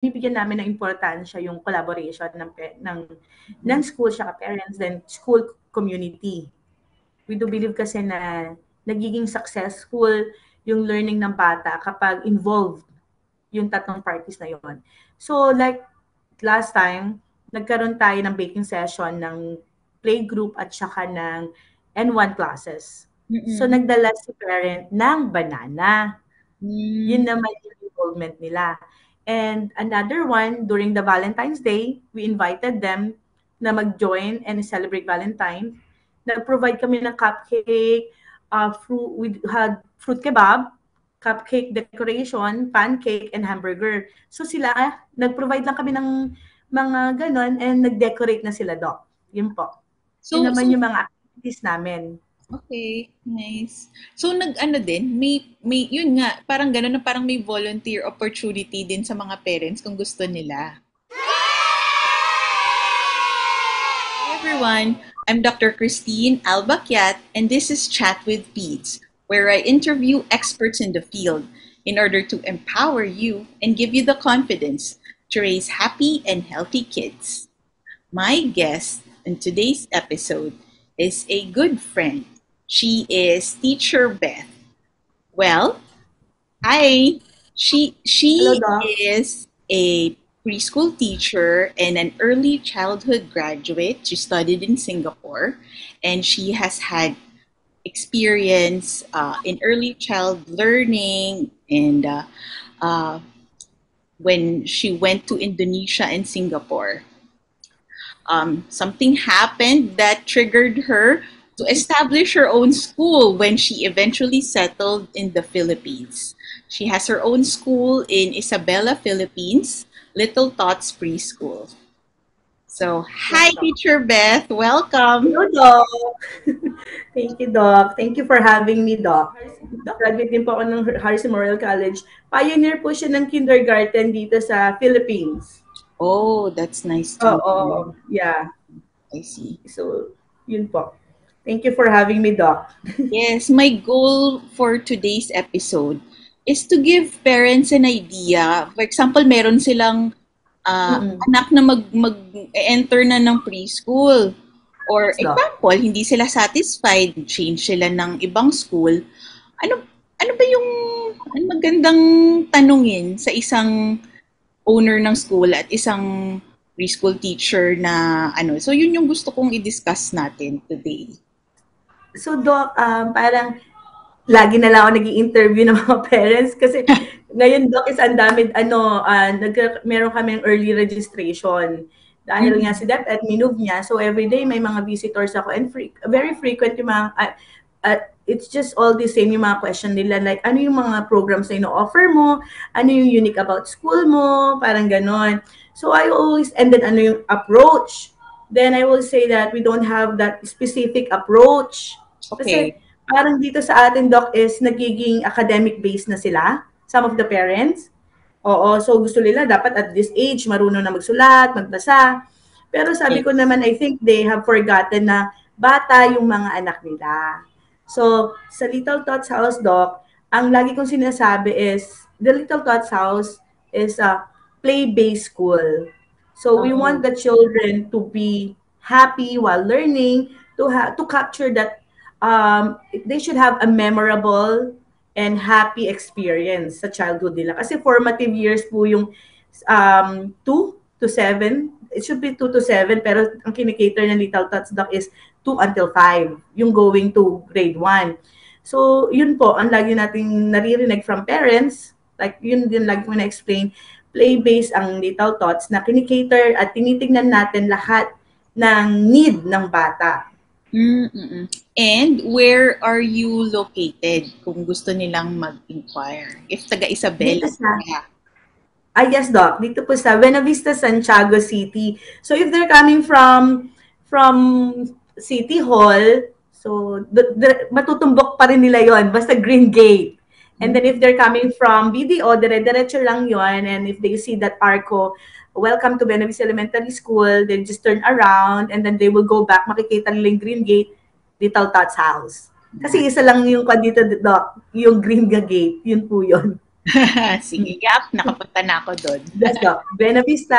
binibigyan namin ng importansya yung collaboration ng school siya parents then school community. We do believe kasi na nagiging successful yung learning ng bata kapag involved yung tatlong parties na yon. So like last time, nagkaroon tayo ng baking session ng playgroup at saka ng N1 classes. So Mm. nagdala si parent ng banana. Yun Hmm. naman yung involvement nila. And another one, during the Valentine's Day, we invited them na mag-join and celebrate Valentine. Nag-provide kami ng cupcake, we had fruit kebab, cupcake decoration, pancake, and hamburger. So sila, nag-provide lang kami ng mga ganon and nag-decorate na sila, Doc. Yun po. Yun So naman yung mga activities namin. okay, nice. So nag-ano din, may yun nga, parang gano'n na parang may volunteer opportunity din sa mga parents kung gusto nila. Hi everyone, I'm Dr. Christine Albakyat and this is Chat with Peds, where I interview experts in the field in order to empower you and give you the confidence to raise happy and healthy kids. My guest in today's episode is a good friend. She is Teacher Beth. Well, hi. Hello, She Doc. is a preschool teacher and an early childhood graduate. She studied in Singapore and she has had experience in early child learning and uh, when she went to Indonesia and Singapore. Something happened that triggered her to establish her own school when she eventually settled in the Philippines. She has her own school in Isabela, Philippines, Little Tots Preschool. So, hi, Yes, Doc. Teacher Beth. Welcome. Hello, Doc. Thank you, Doc. Thank you for having me, Doc. Doc, graduate din po ako ng Harrison Memorial College. Pioneer po siya ng kindergarten dito sa Philippines. Oh, that's nice to hear. Oo, yeah. I see. So, yun po. Thank you for having me, Doc. Yes, my goal for today's episode is to give parents an idea. For example, meron silang Mm-mm. anak na mag-enter na ng preschool. Or Yes, Doc. example, hindi sila satisfied, change sila ng ibang school. Ano ano ba yung ano magandang tanungin sa isang owner ng school at isang preschool teacher na ano. So yun yung gusto kong i-discuss natin today. So, Doc, parang lagi na lang ako nag-i-interview ng mga parents kasi ngayon, Doc, is ang dami, meron kaming early registration. Dahil nga Mm. si DepEd, minove niya. So, everyday may mga visitors ako and very frequent yung mga, it's just all the same yung mga question nila. Like, ano yung mga programs na ino-offer mo? Ano yung unique about school mo? Parang ganon. So, I always, and then ano yung approach? Then I will say that we don't have that specific approach. Kasi Okay. parang dito sa atin, Doc, is nagiging academic-based na sila, some of the parents. Oo, so gusto nila dapat at this age marunong na magsulat, magbasa. Pero sabi ko Yes. naman, I think they have forgotten na bata yung mga anak nila. So, sa Little Tots House, Doc, ang lagi kong sinasabi is, the Little Tots House is a play-based school. So, we want Oh. the children to be happy while learning, to capture that they should have a memorable and happy experience sa childhood nila. Kasi formative years po yung 2 to 7. It should be 2 to 7, pero ang kinikater ng Little Tots Doc is 2 until 5, yung going to grade 1. So, yun po, ang lagi nating naririnig from parents, like yun din lagi ko na-explain, play-based ang Little Tots na kinikater at tinitingnan natin lahat ng need ng bata. Mm. And where are you located kung gusto nilang mag-inquire? If taga Dito Isabela sa sila. Yes, Doc. Dito po sa Buena Vista, Santiago City. So if they're coming from City Hall, so matutumbok pa rin nila yon basta Green Gate. And then if they're coming from BDO, dire-diretso lang yon. And if they see that Arco, welcome to Buena Vista Elementary School, they just turn around and then they will go back. Makikita nila yung Green Gate, Little Tots House. Kasi isa lang yung dito, Doc, yung Green Gate. Yun po yun. Sige, yap, nakapunta na ako doon. Yes, Doc. Buena Vista,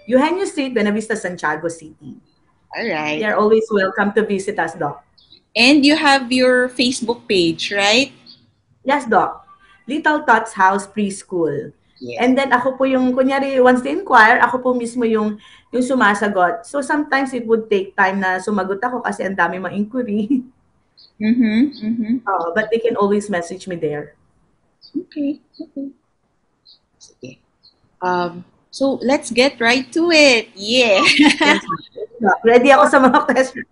Eugenio Street, Buena Vista, Santiago City. They Alright. are always welcome to visit us, Doc. And you have your Facebook page, right? Yes, Doc. Little Tots House Preschool. Yeah. And then ako po yung, kunyari, once they inquire, ako po mismo yung sumasagot. So sometimes it would take time na sumagot ako kasi ang dami mga inquiry. Mm-hmm. Mm-hmm. But they can always message me there. Okay. Okay. Sige. So let's get right to it. Yeah. Yes, Doc. Ready ako sa mga questions.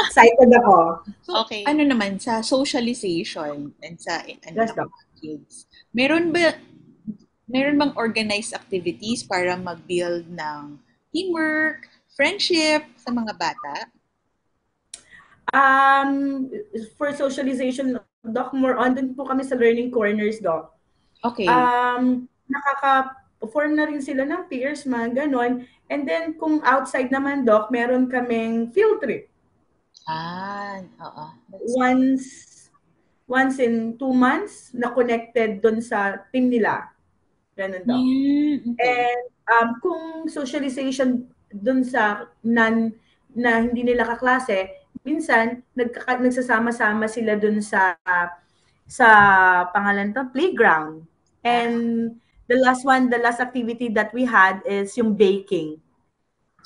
Excited ako. So, okay. Ano naman sa socialization and sa Yes, Doc. kids? Meron bang organized activities para mag-build ng teamwork, friendship sa mga bata? For socialization, Doc, more on dun po kami sa learning corners, Doc. Okay. Nakaka-form na rin sila ng peers, mga ganon. And then, kung outside naman, Doc, meron kaming field trip. Oo. Once in 2 months, na connected dun sa team nila. Ganun, Doc. Okay. And kung socialization dun sa na hindi nila kaklase, minsan nagsasama-sama sila dun sa pangalan to, playground. And the last activity that we had is yung baking.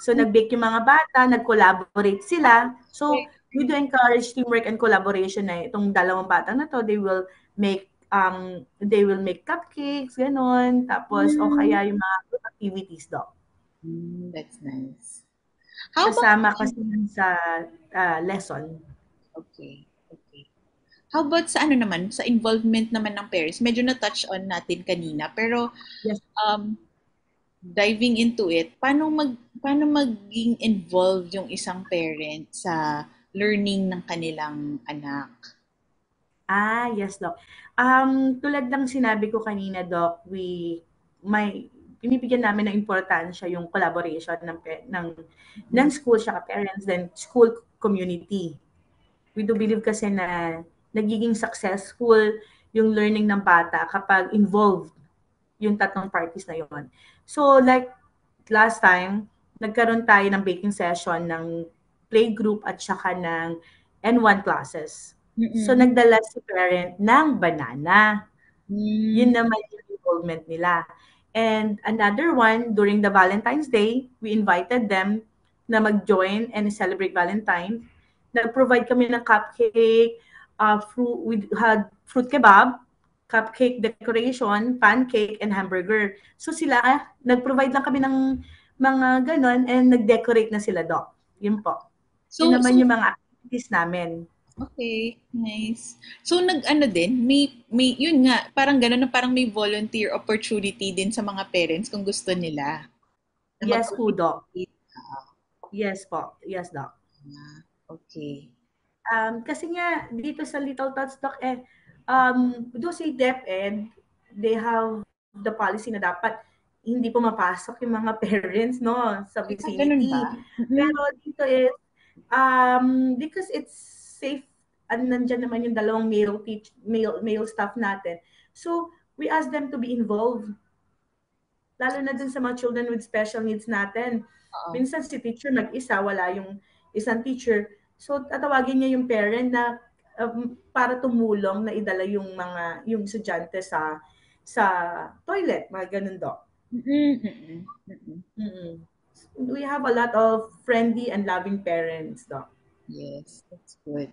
So nag-bake yung mga bata, nag-collaborate sila. So we do encourage teamwork and collaboration na itong dalawang bata na to, they will make cupcakes, ganon. Tapos o kaya yung mga activities, Doc. That's nice. Kasama kasi sa lesson. Okay. How about sa sa involvement naman ng parents? Medyo na-touch on natin kanina, pero yes. Diving into it, paano maging involved yung isang parent sa learning ng kanilang anak? Yes, Doc. Tulad ng sinabi ko kanina, Doc, binibigyan namin ng importansya yung collaboration ng school siya parents, then school community. We do believe kasi na nagiging successful yung learning ng bata kapag involved yung tatlong parties na yon. So like last time, nagkaroon tayo ng baking session ng playgroup at saka ng N1 classes. So nagdala si parent ng banana. Yun naman yung involvement nila. And another one, during the Valentine's Day, we invited them na mag-join and celebrate Valentine. Nag-provide kami ng cupcake, we had fruit kebab, cupcake decoration, pancake, and hamburger. So sila, nag-provide lang kami ng mga ganon and nag-decorate na sila, Doc. Yun po. Yun naman yung mga activities namin. Okay, nice. So din, may yun nga, parang gano'n na parang may volunteer opportunity din sa mga parents kung gusto nila. Yes po, Doc. Yes po. Yes, Doc. Okay. Kasi nga, dito sa Little Tots, Doc, do say DepEd, they have the policy na dapat hindi pumapasok yung mga parents, no, sa vicinity. Pero dito is, because it's safe, nandyan naman yung dalawang male staff natin. So, we ask them to be involved. Lalo na dun sa mga children with special needs natin. Minsan si teacher mag-isa, wala yung isang teacher. So, tatawagin niya yung parent na para tumulong na idala yung estudyante sa toilet, mga ganun, Doc. We have a lot of friendly and loving parents, Doc. Yes, that's good.